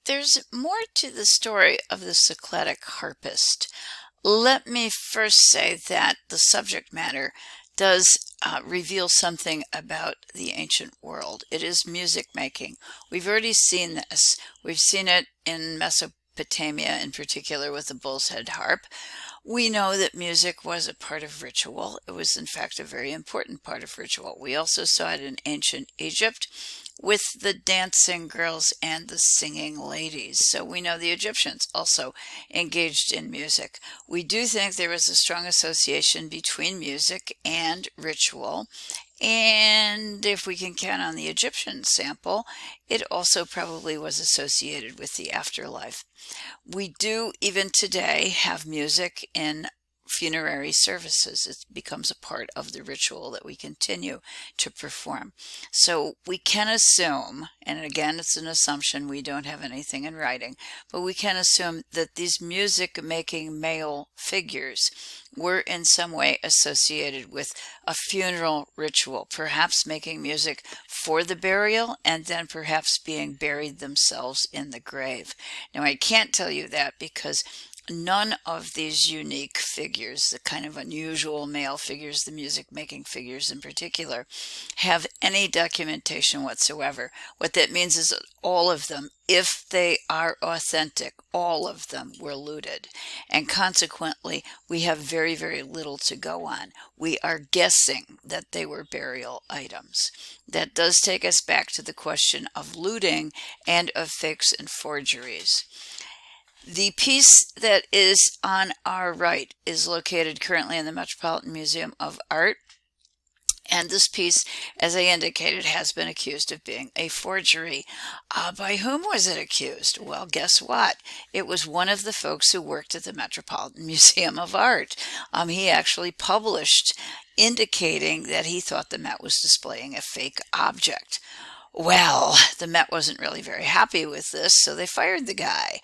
There's more to the story of the Cycladic harpist. Let me first say that the subject matter does reveal something about the ancient world. It is music making. We've already seen this. We've seen it in Mesopotamia, in particular with the bull's head harp. We know that music was a part of ritual. It was, in fact, a very important part of ritual. We also saw it in ancient Egypt with the dancing girls and the singing ladies. So we know the Egyptians also engaged in music. We do think there was a strong association between music and ritual. And if we can count on the Egyptian sample, it also probably was associated with the afterlife. We do, even today, have music in funerary services. It becomes a part of the ritual that we continue to perform. So we can assume, and again, it's an assumption, we don't have anything in writing, but we can assume that these music-making male figures were in some way associated with a funeral ritual, perhaps making music for the burial and then perhaps being buried themselves in the grave. Now, I can't tell you that because none of these unique figures, the kind of unusual male figures, the music-making figures in particular, have any documentation whatsoever. What that means is that all of them, if they are authentic, all of them were looted. And consequently, we have very, very little to go on. We are guessing that they were burial items. That does take us back to the question of looting and of fakes and forgeries. The piece that is on our right is located currently in the Metropolitan Museum of Art. And this piece, as I indicated, has been accused of being a forgery. By whom was it accused? Well, guess what? It was one of the folks who worked at the Metropolitan Museum of Art. He actually published indicating that he thought the Met was displaying a fake object. Well, the Met wasn't really very happy with this, so they fired the guy.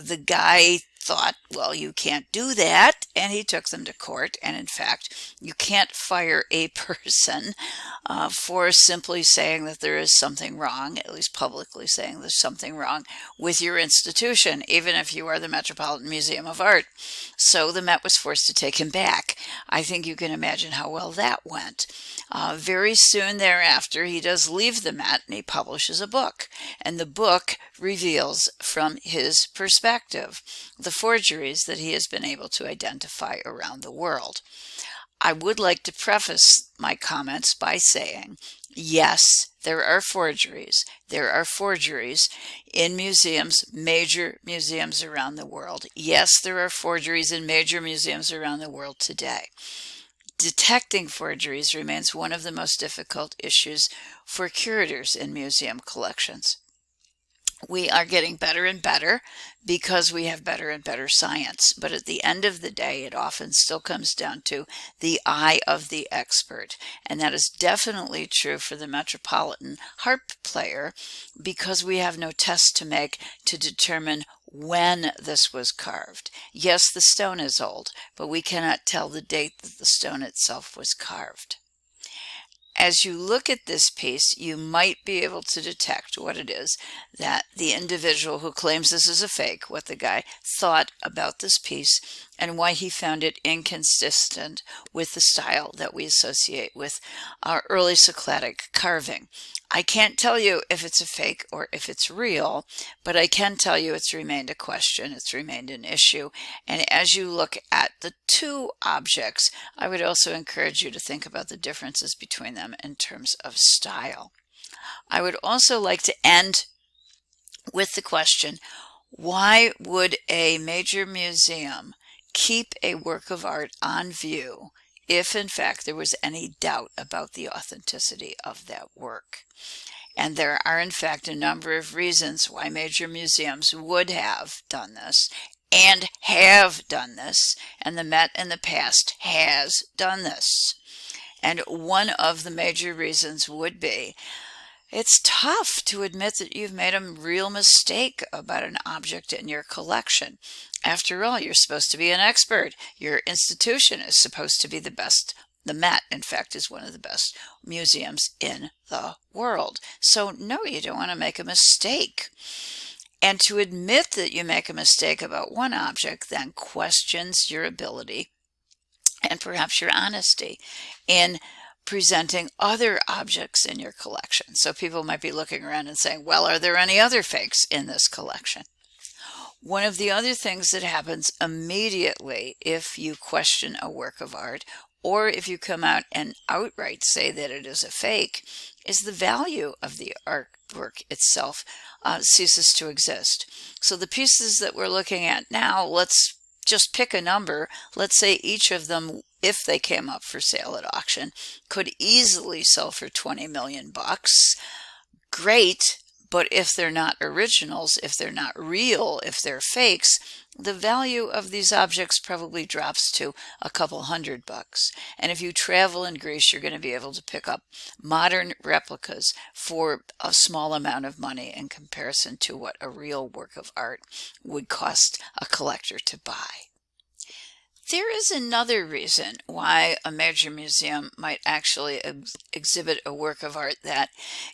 The guy thought, well, you can't do that, and he took them to court. And in fact, you can't fire a person for simply saying that there is something wrong, at least publicly saying there's something wrong with your institution, even if you are the Metropolitan Museum of Art. So the Met was forced to take him back. I think you can imagine how well that went. Very soon thereafter, he does leave the Met and he publishes a book. And the book reveals from his perspective the forgeries that he has been able to identify around the world. I would like to preface my comments by saying, yes, there are forgeries. There are forgeries in museums, major museums around the world. Yes, there are forgeries in major museums around the world today. Detecting forgeries remains one of the most difficult issues for curators in museum collections. We are getting better and better because we have better and better science. But at the end of the day, it often still comes down to the eye of the expert. And that is definitely true for the Metropolitan harp player because we have no test to make to determine when this was carved. Yes, the stone is old, but we cannot tell the date that the stone itself was carved. As you look at this piece, you might be able to detect what it is that the individual who claims this is a fake, what the guy thought about this piece, and why he found it inconsistent with the style that we associate with our early Cycladic carving. I can't tell you if it's a fake or if it's real, but I can tell you it's remained a question, it's remained an issue. And as you look at the two objects, I would also encourage you to think about the differences between them in terms of style. I would also like to end with the question, why would a major museum keep a work of art on view if in fact there was any doubt about the authenticity of that work? And there are in fact a number of reasons why major museums would have done this and have done this, and the Met in the past has done this. And one of the major reasons would be it's tough to admit that you've made a real mistake about an object in your collection. After all, you're supposed to be an expert. Your institution is supposed to be the best. The Met, in fact, is one of the best museums in the world. So no, you don't want to make a mistake. And to admit that you make a mistake about one object then questions your ability and perhaps your honesty in presenting other objects in your collection. So people might be looking around and saying, well, are there any other fakes in this collection? One of the other things that happens immediately if you question a work of art, or if you come out and outright say that it is a fake, is the value of the artwork itself ceases to exist. So the pieces that we're looking at now, let's just pick a number. Let's say each of them, if they came up for sale at auction, could easily sell for 20 million bucks. Great. But if they're not originals, if they're not real, if they're fakes, the value of these objects probably drops to a couple $100. And if you travel in Greece, you're going to be able to pick up modern replicas for a small amount of money in comparison to what a real work of art would cost a collector to buy. There is another reason why a major museum might actually exhibit a work of art that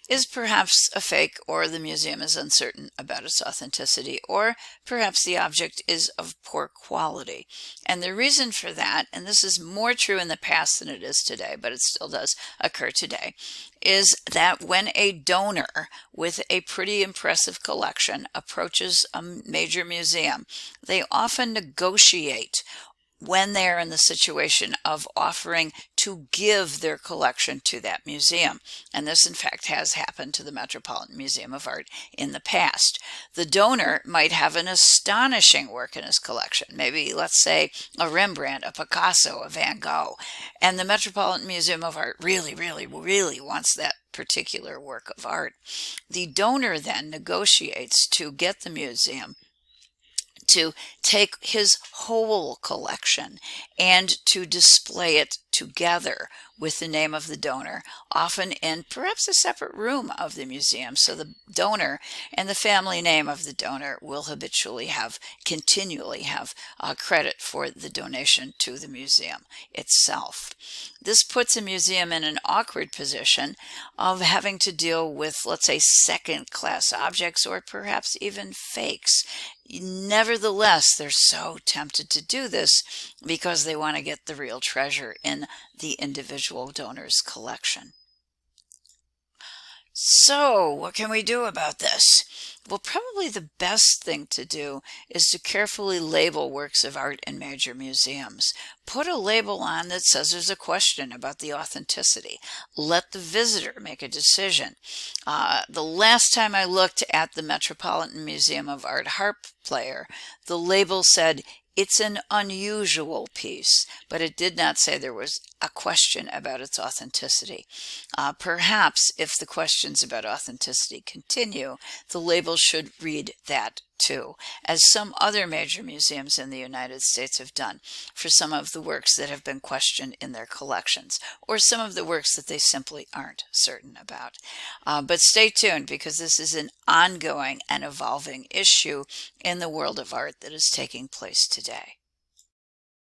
is perhaps a fake, or the museum is uncertain about its authenticity, or perhaps the object is of poor quality. And the reason for that, and this is more true in the past than it is today, but it still does occur today, is that when a donor with a pretty impressive collection approaches a major museum, they often negotiate when they're in the situation of offering to give their collection to that museum. And this, in fact, has happened to the Metropolitan Museum of Art in the past. The donor might have an astonishing work in his collection, maybe, let's say, a Rembrandt, a Picasso, a Van Gogh, and the Metropolitan Museum of Art really, really, really wants that particular work of art. The donor then negotiates to get the museum to take his whole collection and to display it together with the name of the donor, often in perhaps a separate room of the museum. So the donor and the family name of the donor will continually have credit for the donation to the museum itself. This puts a museum in an awkward position of having to deal with, let's say, second-class objects or perhaps even fakes. Nevertheless, they're so tempted to do this because they want to get the real treasure in the individual donor's collection. So, what can we do about this? Well, probably the best thing to do is to carefully label works of art in major museums. Put a label on that says there's a question about the authenticity. Let the visitor make a decision. The last time I looked at the Metropolitan Museum of Art harp player, the label said, "It's an unusual piece," but it did not say there was a question about its authenticity. Perhaps if the questions about authenticity continue, the label should read that too, as some other major museums in the United States have done for some of the works that have been questioned in their collections, or some of the works that they simply aren't certain about. But stay tuned, because this is an ongoing and evolving issue in the world of art that is taking place today.